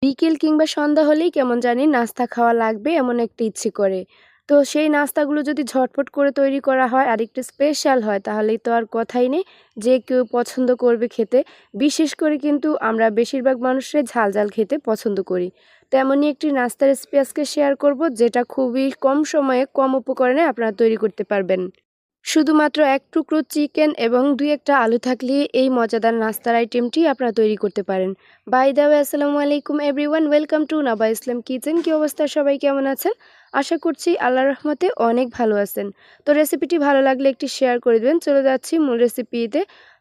বিকেল কিংবা সন্ধ্যা হলেই কেমন জানি নাস্তা খাওয়া লাগবে এমন একটা ইচ্ছে করে। তো সেই নাস্তাগুলো যদি ঝটপট করে তৈরি করা হয় আর একটু স্পেশাল হয় তাহলেই তো আর কথাই নেই, যে কেউ পছন্দ করবে খেতে। বিশেষ করে কিন্তু আমরা বেশিরভাগ মানুষরাই ঝাল ঝাল খেতে পছন্দ করি। তেমনই একটি নাস্তার রেসিপি আজকে শেয়ার করব, যেটা খুবই কম সময়ে কম উপকরণে আপনারা তৈরি করতে পারবেন। শুধুমাত্র এক টুকরো চিকেন এবং ২-১টা আলু থাকলেই এই মজাদার নাস্তার আইটেমটি আপনারা তৈরি করতে পারেন। বাই দ্য ওয়ে, আসসালামু আলাইকুম everyone, welcome to Naba Islam kitchen. কি অবস্থা, সবাই কেমন আছেন? আশা করছি আল্লাহর রহমতে অনেক ভালো আছেন। তো রেসিপিটি ভালো লাগলে একটি শেয়ার করে দেবেন। চলে যাচ্ছি মূল রেসিপিতে।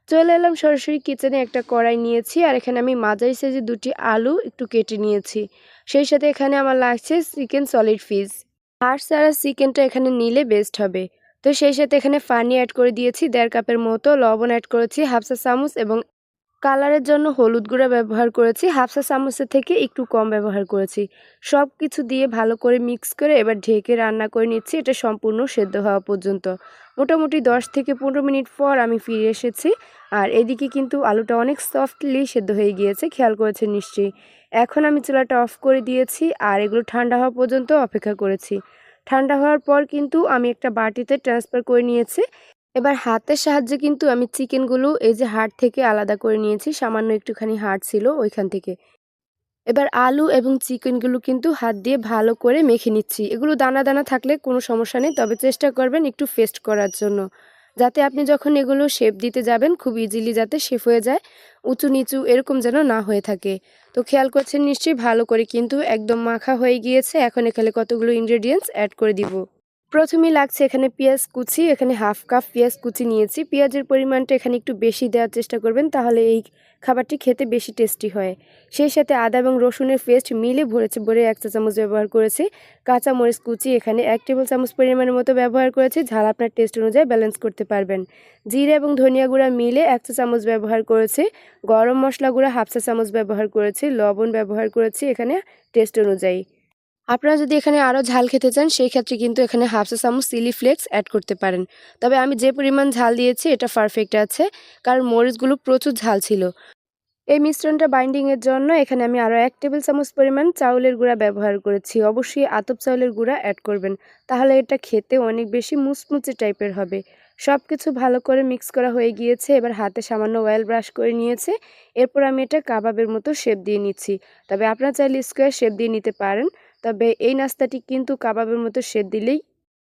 চলে এলাম সরাসরি কিচেনে। একটা কড়াই নিয়েছি আর এখানে আমি মাঝারি সাইজে ২টি আলু একটু কেটে নিয়েছি। সেই সাথে এখানে আমার লাগছে চিকেন সলিড পিস। হাড় ছাড়া চিকেনটা এখানে নিলে বেস্ট হবে। তো সেই সাথে এখানে পানি অ্যাড করে দিয়েছি ১.৫ কাপের মতো, লবণ অ্যাড করেছি 1/2 চা চামচ এবং কালারের জন্য হলুদ গুঁড়া ব্যবহার করেছি 1/2 চা চামচের থেকে একটু কম ব্যবহার করেছি। সব কিছু দিয়ে ভালো করে মিক্স করে এবার ঢেকে রান্না করে নিচ্ছি, এটা সম্পূর্ণ সেদ্ধ হওয়া পর্যন্ত। মোটামুটি ১০ থেকে ১৫ মিনিট পর আমি ফিরে এসেছি। আর এদিকে কিন্তু আলুটা অনেক সফটলি সেদ্ধ হয়ে গিয়েছে, খেয়াল করেছেন নিশ্চয়ই। এখন আমি চুলাটা অফ করে দিয়েছি আর এগুলো ঠান্ডা হওয়া পর্যন্ত অপেক্ষা করেছি। ঠান্ডা হওয়ার পর কিন্তু আমি একটা বাটিতে ট্রান্সফার করে নিয়েছি। এবার হাতের সাহায্যে কিন্তু আমি চিকেনগুলো এই যে হাড় থেকে আলাদা করে নিয়েছি, সামান্য একটুখানি হাড় ছিল ওইখান থেকে। এবার আলু এবং চিকেনগুলো কিন্তু হাত দিয়ে ভালো করে মেখে নিচ্ছি। এগুলো দানা দানা থাকলে কোনো সমস্যা নেই, তবে চেষ্টা করবেন একটু পেস্ট করার জন্য, যাতে আপনি যখন এগুলো শেপ দিতে যাবেন খুব ইজিলি যাতে শেপ হয়ে যায়, উঁচু নিচু এরকম যেন না হয়ে থাকে। তো খেয়াল করছেন নিশ্চয়ই, ভালো করে কিন্তু একদম মাখা হয়ে গিয়েছে। এখন এখানে কতগুলো ইনগ্রেডিয়েন্টস অ্যাড করে দিব। প্রথমেই লাগছে এখানে পেঁয়াজ কুচি। এখানে 1/2 কাপ পেঁয়াজ কুচি নিয়েছি। পেঁয়াজের পরিমাণটা এখানে একটু বেশি দেওয়ার চেষ্টা করবেন, তাহলে এই খাবারটি খেতে বেশি টেস্টি হয়। সেই সাথে আদা এবং রসুনের পেস্ট মিলে ভরে 1 চা চামচ ব্যবহার করেছি। কাঁচামরিচ কুচি এখানে 1 টেবিল চামচ পরিমাণের মতো ব্যবহার করেছি। ঝাল আপনার টেস্ট অনুযায়ী ব্যালেন্স করতে পারবেন। জিরা এবং ধনিয়া গুঁড়া মিলে 1 চা চামচ ব্যবহার করেছি। গরম মশলা গুঁড়া 1/2 চা চামচ ব্যবহার করেছি। লবণ ব্যবহার করেছি এখানে টেস্ট অনুযায়ী। আপনারা যদি এখানে আরও ঝাল খেতে চান সেই ক্ষেত্রে কিন্তু এখানে 1/2 চা চামচ চিলি ফ্লেক্স অ্যাড করতে পারেন। তবে আমি যে পরিমাণ ঝাল দিয়েছি এটা পারফেক্ট আছে, কারণ মরিচগুলো প্রচুর ঝাল ছিল। এই মিশ্রণটা বাইন্ডিংয়ের জন্য এখানে আমি আরও 1 টেবিল চামচ পরিমাণ চাউলের গুঁড়া ব্যবহার করেছি। অবশ্যই আতপ চাউলের গুঁড়া অ্যাড করবেন, তাহলে এটা খেতে অনেক বেশি মুচমুচে টাইপের হবে। সব কিছু ভালো করে মিক্স করা হয়ে গিয়েছে। এবার হাতে সামান্য অয়েল ব্রাশ করে নিয়েছে। এরপর আমি এটা কাবাবের মতো শেপ দিয়ে নিচ্ছি। তবে আপনারা চাইলে স্কোয়ার শেপ দিয়ে নিতে পারেন। তবে এই নাস্তাটি কিন্তু কাবাবের মতো শেপ দিলেই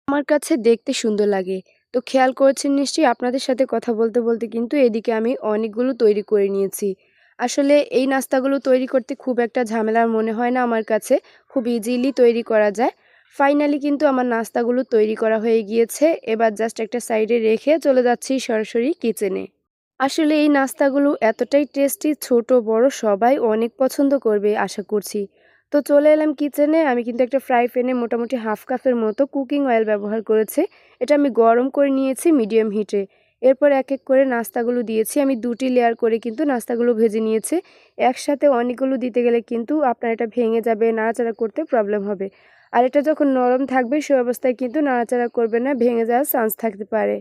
আমার কাছে দেখতে সুন্দর লাগে। তো খেয়াল করেছেন নিশ্চয়ই, আপনাদের সাথে কথা বলতে বলতে কিন্তু এদিকে আমি অনেকগুলো তৈরি করে নিয়েছি। আসলে এই নাস্তাগুলো তৈরি করতে খুব একটা ঝামেলার মনে হয় না আমার কাছে, খুব ইজিলি তৈরি করা যায়। ফাইনালি কিন্তু আমার নাস্তাগুলো তৈরি করা হয়ে গিয়েছে। এবার জাস্ট একটা সাইডে রেখে চলে যাচ্ছি সরাসরি কিচেনে। আসলে এই নাস্তাগুলো এতটাই টেস্টি, ছোট বড় সবাই অনেক পছন্দ করবে আশা করছি। তো চলে এলাম কিচেনে। আমি কিন্তু একটা ফ্রাই প্যানে মোটামুটি 1/2 কাপের মতো কুকিং অয়েল ব্যবহার করেছি। এটা আমি গরম করে নিয়েছি মিডিয়াম হিটে। এরপর এক এক করে নাস্তাগুলো দিয়েছি। আমি 2টি লেয়ার করে কিন্তু নাস্তাগুলো ভেজে নিয়েছি। একসাথে অনেকগুলো দিতে গেলে কিন্তু আপনার এটা ভেঙে যাবে, নাড়াচাড়া করতে প্রবলেম হবে। আর এটা যখন নরম থাকবে সেই অবস্থায় কিন্তু নাড়াচাড়া করবে না, ভেঙে যাওয়ার চান্স থাকতে পারে।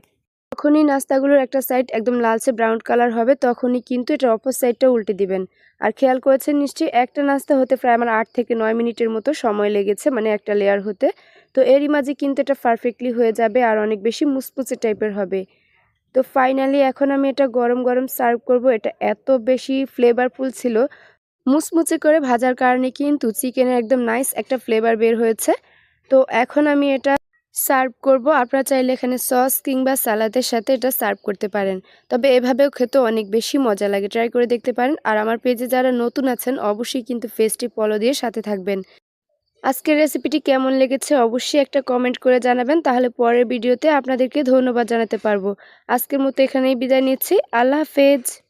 যখনই নাস্তাগুলোর একটা সাইড একদম লালচে ব্রাউন কালার হবে তখনই কিন্তু এটার অপর সাইডটা উল্টে দিবেন। আর খেয়াল করেছেন নিশ্চয়ই, একটা নাস্তা হতে প্রায় আমার 8 থেকে 9 মিনিটের মতো সময় লেগেছে, মানে একটা লেয়ার হতে। তো এরই মাঝে কিন্তু এটা পারফেক্টলি হয়ে যাবে আর অনেক বেশি মুচমুচে টাইপের হবে। তো ফাইনালি এখন আমি এটা গরম গরম সার্ভ করব। এটা এত বেশি ফ্লেভারফুল ছিল, মুচমুচে করে ভাজার কারণে কিন্তু চিকেনের একদম নাইস একটা ফ্লেভার বের হয়েছে। তো এখন আমি এটা সার্ভ করব। আপনারা চাইলে এখানে সস কিংবা সালাদের সাথে এটা সার্ভ করতে পারেন। তবে এভাবেও খেতে অনেক বেশি মজা লাগে, ট্রাই করে দেখতে পারেন। আর আমার পেজে যারা নতুন আছেন অবশ্যই কিন্তু পেজটি ফলো দিয়ে সাথে থাকবেন। আজকের রেসিপিটি কেমন লেগেছে অবশ্যই একটা কমেন্ট করে জানাবেন, তাহলে পরের ভিডিওতে আপনাদেরকে ধন্যবাদ জানাতে পারবো। আজকের মতো এখানেই বিদায় নিচ্ছি। আল্লাহ হাফেজ।